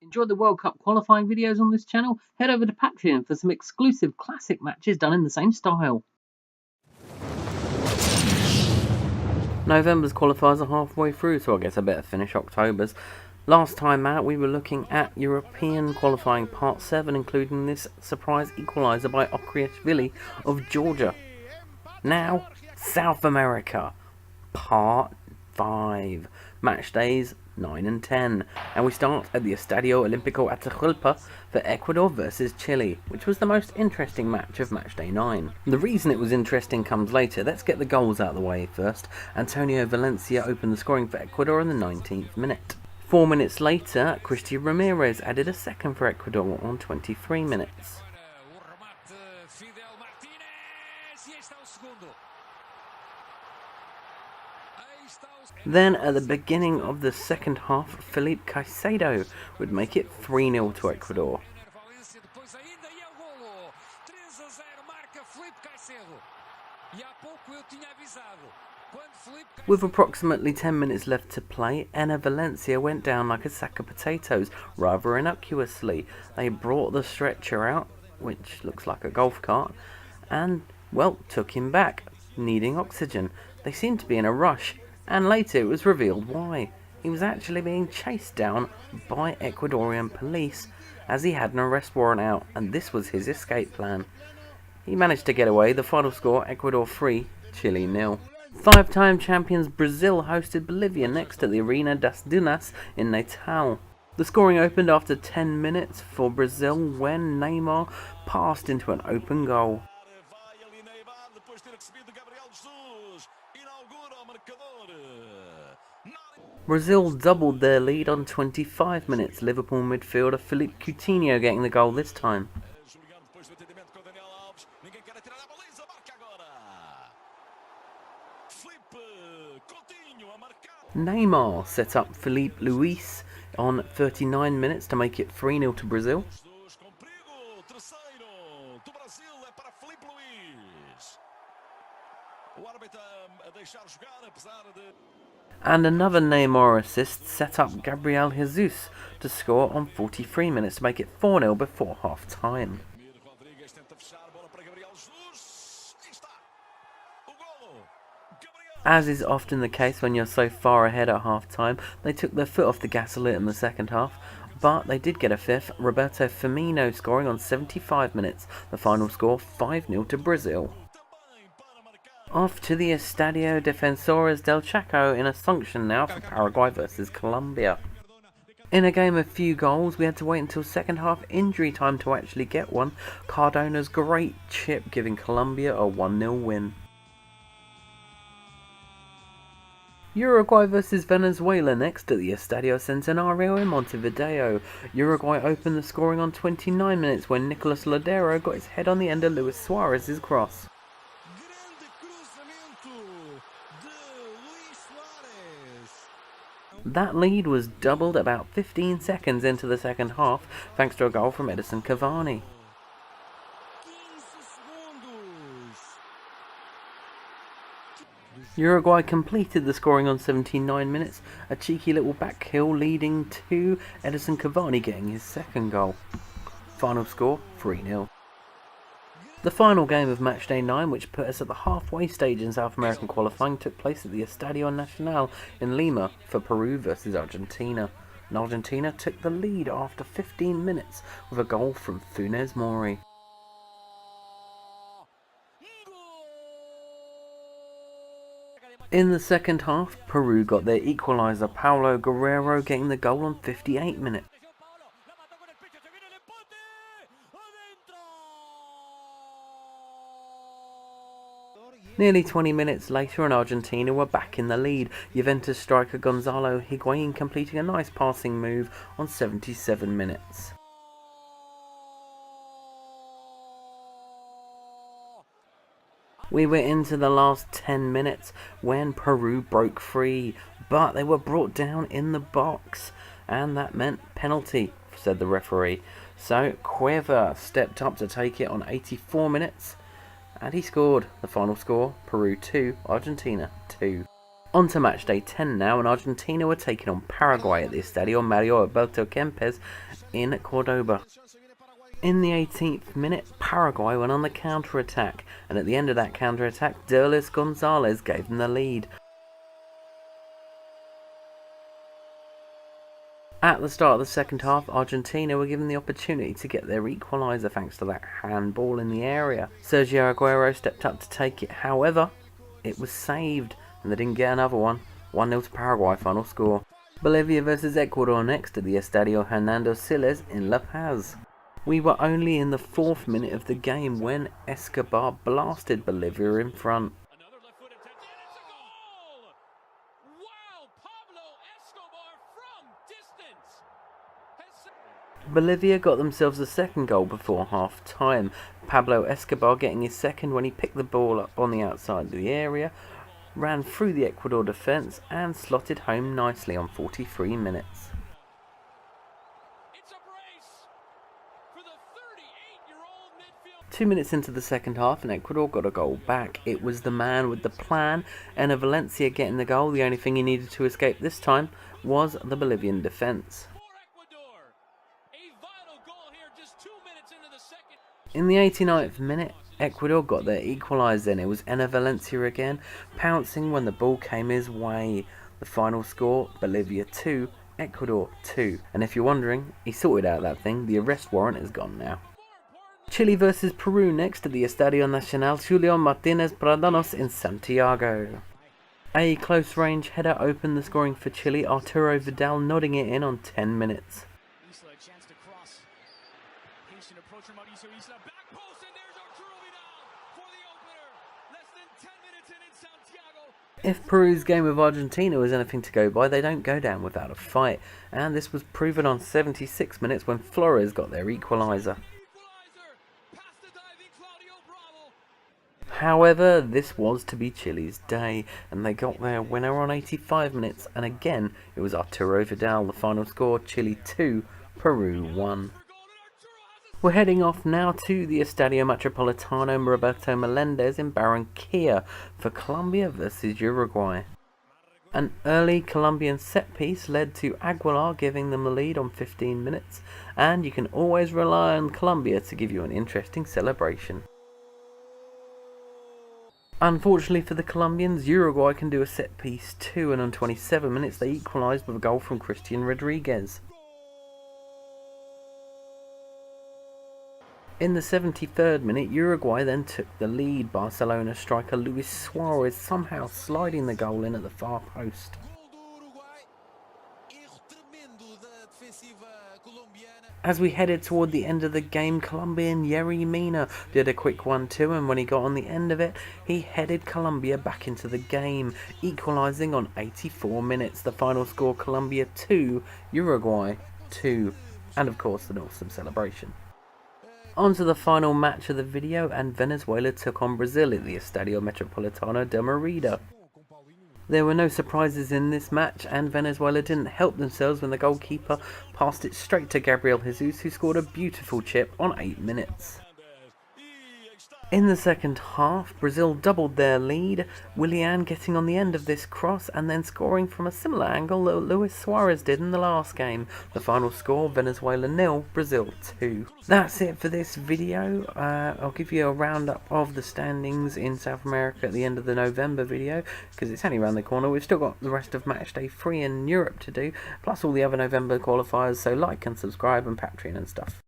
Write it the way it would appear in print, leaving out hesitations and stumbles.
Enjoy the World Cup qualifying videos on this channel? Head over to Patreon for some exclusive classic matches done in the same style. November's qualifiers are halfway through, so I guess I better finish October's. Last time out, we were looking at European qualifying Part 7, including this surprise equaliser by Okriashvili of Georgia. Now, South America, Part 5, match days 9 and 10, and we start at the Estadio Olímpico Atahualpa for Ecuador versus Chile, which was the most interesting match of match day 9. The reason it was interesting comes later. Let's get the goals out of the way first. Antonio Valencia opened the scoring for Ecuador in the 19th minute. 4 minutes later, Cristian Ramirez added a second for Ecuador on 23 minutes. Then, at the beginning of the second half, Felipe Caicedo would make it 3-0 to Ecuador. With approximately 10 minutes left to play, Enner Valencia went down like a sack of potatoes, rather innocuously. They brought the stretcher out, which looks like a golf cart, and, well, took him back, needing oxygen. They seemed to be in a rush, and later it was revealed why. He was actually being chased down by Ecuadorian police as he had an arrest warrant out, and this was his escape plan. He managed to get away. The final score, Ecuador 3, Chile 0. Five-time champions Brazil hosted Bolivia next at the Arena das Dunas in Natal. The scoring opened after 10 minutes for Brazil when Neymar passed into an open goal. Brazil doubled their lead on 25 minutes, Liverpool midfielder Philippe Coutinho getting the goal this time. Neymar set up Felipe Luis on 39 minutes to make it 3-0 to Brazil. And another Neymar assist set up Gabriel Jesus to score on 43 minutes to make it 4-0 before half time. As is often the case when you're so far ahead at half time, they took their foot off the gas a little in the second half, but they did get a fifth, Roberto Firmino scoring on 75 minutes, the final score 5-0 to Brazil. Off to the Estadio Defensores del Chaco in Asunción now for Paraguay versus Colombia. In a game of few goals, we had to wait until second half injury time to actually get one. Cardona's great chip giving Colombia a 1-0 win. Uruguay versus Venezuela next at the Estadio Centenario in Montevideo. Uruguay opened the scoring on 29 minutes when Nicolas Lodeiro got his head on the end of Luis Suarez's cross. That lead was doubled about 15 seconds into the second half thanks to a goal from Edison Cavani. Uruguay completed the scoring on 79 minutes, a cheeky little back heel leading to Edison Cavani getting his second goal. Final score 3-0. The final game of matchday 9, which put us at the halfway stage in South American qualifying, took place at the Estadio Nacional in Lima for Peru versus Argentina. And Argentina took the lead after 15 minutes with a goal from Funes Mori. In the second half, Peru got their equaliser, Paulo Guerrero getting the goal on 58 minutes. Nearly 20 minutes later and Argentina were back in the lead, Juventus striker Gonzalo Higuain completing a nice passing move on 77 minutes. We were into the last 10 minutes when Peru broke free, but they were brought down in the box, and that meant penalty, said the referee. So Cueva stepped up to take it on 84 minutes. And he scored. The final score, Peru 2, Argentina 2. On to match day 10 now, and Argentina were taking on Paraguay at the Estadio Mario Alberto Kempes in Cordoba. In the 18th minute, Paraguay went on the counter-attack, and at the end of that counter-attack, Derlis Gonzalez gave them the lead. At the start of the second half, Argentina were given the opportunity to get their equaliser thanks to that handball in the area. Sergio Aguero stepped up to take it, however, it was saved, and they didn't get another one. 1-0 to Paraguay, final score. Bolivia versus Ecuador next at the Estadio Hernando Siles in La Paz. We were only in the 4th minute of the game when Escobar blasted Bolivia in front. Bolivia got themselves a second goal before half time. Pablo Escobar getting his second when he picked the ball up on the outside of the area, ran through the Ecuador defence and slotted home nicely on 43 minutes. 2 minutes into the second half and Ecuador got a goal back. It was the man with the plan, Enner Valencia getting the goal. The only thing he needed to escape this time was the Bolivian defence. In the 89th minute, Ecuador got their equaliser, and it was Enner Valencia again, pouncing when the ball came his way. The final score, Bolivia 2, Ecuador 2. And if you're wondering, he sorted out that thing, the arrest warrant is gone now. Chile versus Peru next at the Estadio Nacional Julio Martínez Pradanos in Santiago. A close range header opened the scoring for Chile, Arturo Vidal nodding it in on 10 minutes. If Peru's game of Argentina was anything to go by, they don't go down without a fight, and this was proven on 76 minutes when Flores got their equaliser. However, this was to be Chile's day, and they got their winner on 85 minutes, and again it was Arturo Vidal. The final score, Chile 2, Peru 1. We're heading off now to the Estadio Metropolitano Roberto Melendez in Barranquilla for Colombia versus Uruguay. An early Colombian set piece led to Aguilar giving them the lead on 15 minutes, and you can always rely on Colombia to give you an interesting celebration. Unfortunately for the Colombians, Uruguay can do a set piece too, and on 27 minutes they equalised with a goal from Christian Rodriguez. In the 73rd minute, Uruguay then took the lead, Barcelona striker Luis Suarez somehow sliding the goal in at the far post. As we headed toward the end of the game, Colombian Yerry Mina did a quick 1-2, and when he got on the end of it, he headed Colombia back into the game, equalising on 84 minutes. The final score, Colombia 2, Uruguay 2, and of course an awesome celebration. On to the final match of the video, and Venezuela took on Brazil at the Estadio Metropolitano de Merida. There were no surprises in this match, and Venezuela didn't help themselves when the goalkeeper passed it straight to Gabriel Jesus, who scored a beautiful chip on 8 minutes. In the second half, Brazil doubled their lead, Willian getting on the end of this cross and then scoring from a similar angle that Luis Suarez did in the last game. The final score, Venezuela 0, Brazil 2. That's it for this video. I'll give you a roundup of the standings in South America at the end of the November video, because it's only around the corner. We've still got the rest of match day 3 in Europe to do, plus all the other November qualifiers, so like and subscribe and Patreon and stuff.